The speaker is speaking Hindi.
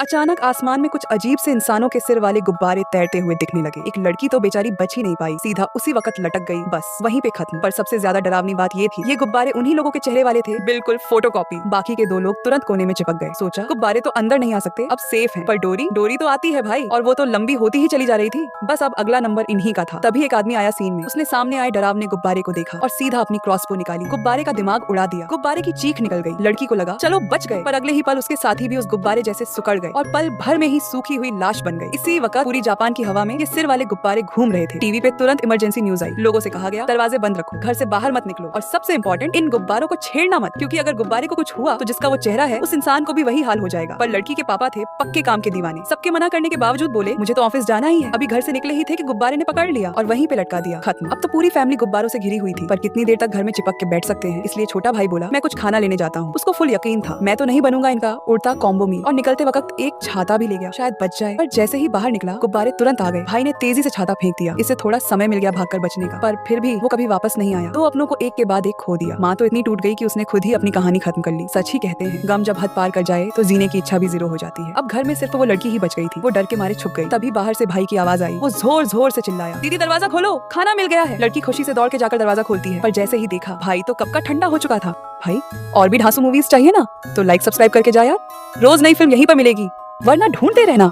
अचानक आसमान में कुछ अजीब से इंसानों के सिर वाले गुब्बारे तैरते हुए दिखने लगे। एक लड़की तो बेचारी बच ही नहीं पाई, सीधा उसी वक्त लटक गई, बस वहीं पे खत्म। पर सबसे ज्यादा डरावनी बात ये थी, ये गुब्बारे उन्हीं लोगों के चेहरे वाले थे, बिल्कुल फोटोकॉपी। बाकी के 2 लोग तुरंत कोने में चिपक गए। सोचा गुब्बारे तो अंदर नहीं आ सकते, अब सेफ है। पर डोरी तो आती है भाई, और वो तो लंबी होती ही चली जा रही थी। बस अब अगला नंबर इन्हीं का था। तभी एक आदमी आया सीन में। उसने सामने आए डरावने गुब्बारे को देखा और सीधा अपनी क्रॉसबो निकाली, गुब्बारे का दिमाग उड़ा दिया। गुब्बारे की चीख निकल गई। लड़की को लगा चलो बच गए, पर अगले ही पल उसके साथी भी उस गुब्बारे जैसे सुकड़ गए और पल भर में ही सूखी हुई लाश बन गई। इसी वक्त पूरी जापान की हवा में ये सिर वाले गुब्बारे घूम रहे थे। टीवी पे तुरंत इमरजेंसी न्यूज आई। लोगों से कहा गया दरवाजे बंद रखो, घर से बाहर मत निकलो, और सबसे इम्पोर्टेंट इन गुब्बारों को छेड़ना मत, क्योंकि अगर गुब्बारे को कुछ हुआ तो जिसका वो चेहरा है उस इंसान को भी वही हाल हो जाएगा। पर लड़की के पापा थे पक्के काम के दीवाने। सबके मना करने के बावजूद बोले मुझे तो ऑफिस जाना ही है। अभी घर से निकले ही थे कि गुब्बारे ने पकड़ लिया और वहीं पे लटका दिया, खत्म। अब तो पूरी फैमिली गुब्बारों से घिरी हुई थी, पर कितनी देर तक घर में चिपक के बैठ सकते हैं। इसलिए छोटा भाई बोला मैं कुछ खाना लेने जाता हूँ। उसको फुल यकीन था मैं तो नहीं बनूंगा इनका उड़ता कॉम्बो मील, और निकलते वक्त एक छाता भी ले गया, शायद बच जाए। पर जैसे ही बाहर निकला गुब्बारे तुरंत आ गए। भाई ने तेजी से छाता फेंक दिया। इससे थोड़ा समय मिल गया भागकर बचने का, पर फिर भी वो कभी वापस नहीं आया। 2 अपनों को एक के बाद एक खो दिया। माँ तो इतनी टूट गई कि उसने खुद ही अपनी कहानी खत्म कर ली। सच ही कहते हैं गम जब हद पार कर जाए तो जीने की इच्छा भी 0 हो जाती है। अब घर में सिर्फ वो लड़की ही बच गई थी। वो डर के मारे छुप गई। तभी बाहर से भाई की आवाज आई। वो जोर जोर से चिल्लाया दीदी दरवाजा खोलो, खाना मिल गया है। लड़की खुशी से दौड़ के जाकर दरवाजा खोलती है, पर जैसे ही देखा भाई तो कब का ठंडा हो चुका था। भाई और भी ढांसू मूवीज चाहिए ना, तो लाइक सब्सक्राइब करके जा यार। रोज नई फिल्म यहीं पर मिलेगी, वरना ढूंढते रहना।